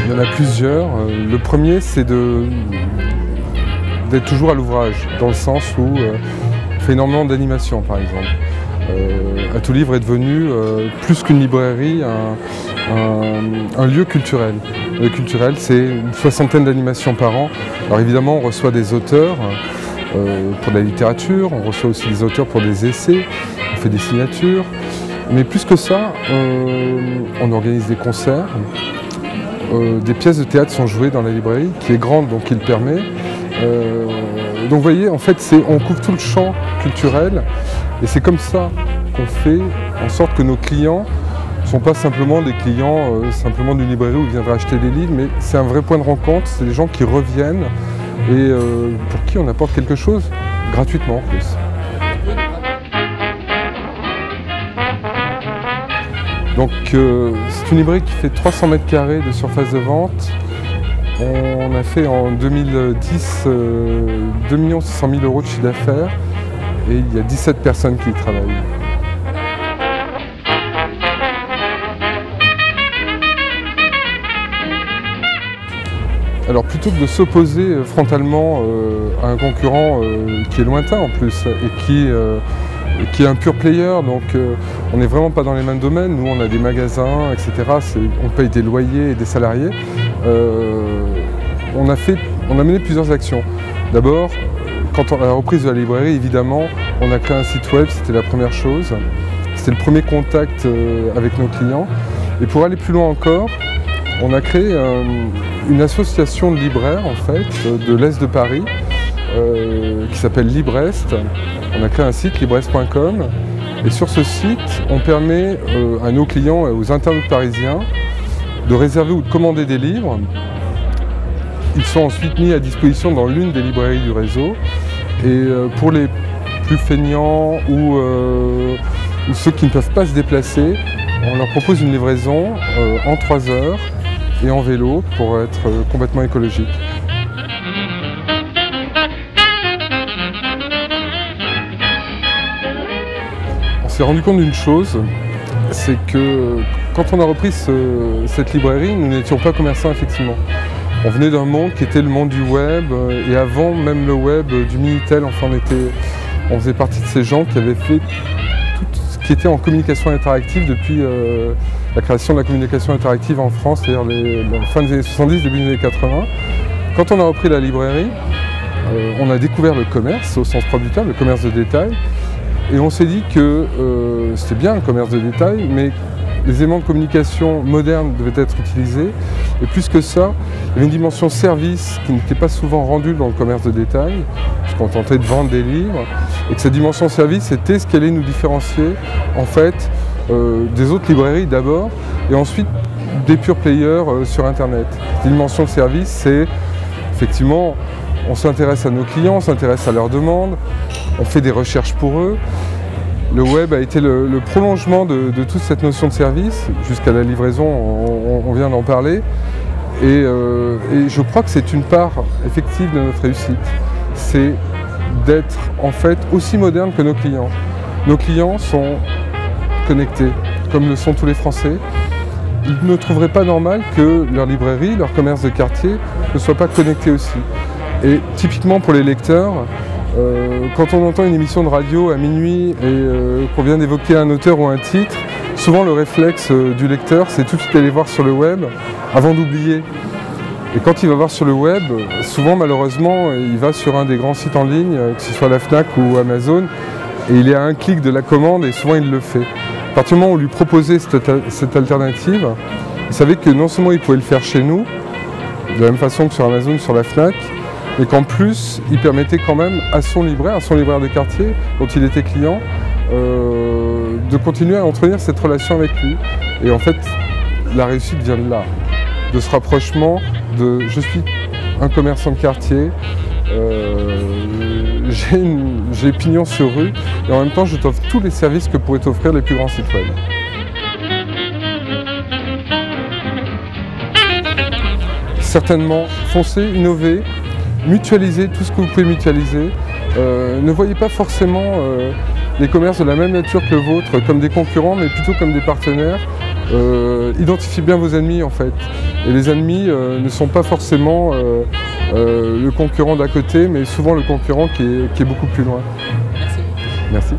Il y en a plusieurs. Le premier, c'est d'être toujours à l'ouvrage, dans le sens où on fait énormément d'animation, par exemple. À tout livre est devenu, plus qu'une librairie, un lieu culturel. Le lieu culturel, c'est une 60aine d'animations par an. Alors évidemment, on reçoit des auteurs pour de la littérature, on reçoit aussi des auteurs pour des essais, on fait des signatures. Mais plus que ça, on organise des concerts. Des pièces de théâtre sont jouées dans la librairie, qui est grande, donc qui le permet. Donc vous voyez, en fait, on couvre tout le champ culturel, et c'est comme ça qu'on fait en sorte que nos clients ne sont pas simplement des clients simplement d'une librairie où ils viendraient acheter des livres, mais c'est un vrai point de rencontre, c'est des gens qui reviennent et pour qui on apporte quelque chose gratuitement en plus. Donc c'est une librairie qui fait 300 mètres carrés de surface de vente. On a fait en 2010 2 600 000 € de chiffre d'affaires et il y a 17 personnes qui y travaillent. Alors plutôt que de s'opposer frontalement à un concurrent qui est lointain en plus et qui est un pur player, donc on n'est vraiment pas dans les mêmes domaines. Nous on a des magasins, etc. On paye des loyers et des salariés. On a mené plusieurs actions. D'abord, quand à la reprise de la librairie, évidemment, on a créé un site web, c'était la première chose. C'était le premier contact avec nos clients. Et pour aller plus loin encore, on a créé une association de libraires en fait, de l'Est de Paris, qui s'appelle Librest. On a créé un site, librest.com, et sur ce site, on permet à nos clients et aux internautes parisiens de réserver ou de commander des livres. Ils sont ensuite mis à disposition dans l'une des librairies du réseau. Et pour les plus feignants ou ceux qui ne peuvent pas se déplacer, on leur propose une livraison en 3 heures et en vélo pour être complètement écologique. On s'est rendu compte d'une chose, c'est que quand on a repris cette librairie, nous n'étions pas commerçants effectivement. On venait d'un monde qui était le monde du web, et avant même le web, du Minitel, enfin on faisait partie de ces gens qui avaient fait tout ce qui était en communication interactive depuis la création de la communication interactive en France, c'est-à-dire la fin des années 70, début des années 80. Quand on a repris la librairie, on a découvert le commerce, au sens propre du terme, le commerce de détail, et on s'est dit que c'était bien le commerce de détail, mais les éléments de communication modernes devaient être utilisés. Et plus que ça, il y avait une dimension service qui n'était pas souvent rendue dans le commerce de détail, puisqu'on tentait de vendre des livres, et que cette dimension service c'était ce qui allait nous différencier en fait des autres librairies d'abord, et ensuite des pure players sur Internet. Cette dimension de service, c'est effectivement, on s'intéresse à nos clients, on s'intéresse à leurs demandes, on fait des recherches pour eux. Le web a été le prolongement de toute cette notion de service, jusqu'à la livraison, on vient d'en parler. Et je crois que c'est une part effective de notre réussite. C'est d'être en fait aussi moderne que nos clients. Nos clients sont connectés, comme le sont tous les Français. Ils ne trouveraient pas normal que leur librairie, leur commerce de quartier ne soit pas connecté aussi. Et typiquement pour les lecteurs, quand on entend une émission de radio à minuit et qu'on vient d'évoquer un auteur ou un titre, souvent le réflexe du lecteur, c'est tout de suite aller voir sur le web avant d'oublier. Et quand il va voir sur le web, souvent malheureusement, il va sur un des grands sites en ligne, que ce soit la Fnac ou Amazon, et il est à un clic de la commande et souvent il le fait. À partir du moment où on lui proposait cette alternative, il savait que non seulement il pouvait le faire chez nous, de la même façon que sur Amazon, sur la Fnac, et qu'en plus, il permettait quand même à son libraire de quartier, dont il était client, de continuer à entretenir cette relation avec lui. Et en fait, la réussite vient de là, de ce rapprochement de « je suis un commerçant de quartier, j'ai pignon sur rue, et en même temps, je t'offre tous les services que pourraient t'offrir les plus grands sites web ». Certainement, foncez, innovez, mutualisez tout ce que vous pouvez mutualiser. Ne voyez pas forcément des commerces de la même nature que le vôtre comme des concurrents, mais plutôt comme des partenaires. Identifiez bien vos ennemis en fait. Et les ennemis ne sont pas forcément le concurrent d'à côté, mais souvent le concurrent qui est beaucoup plus loin. Merci. Merci.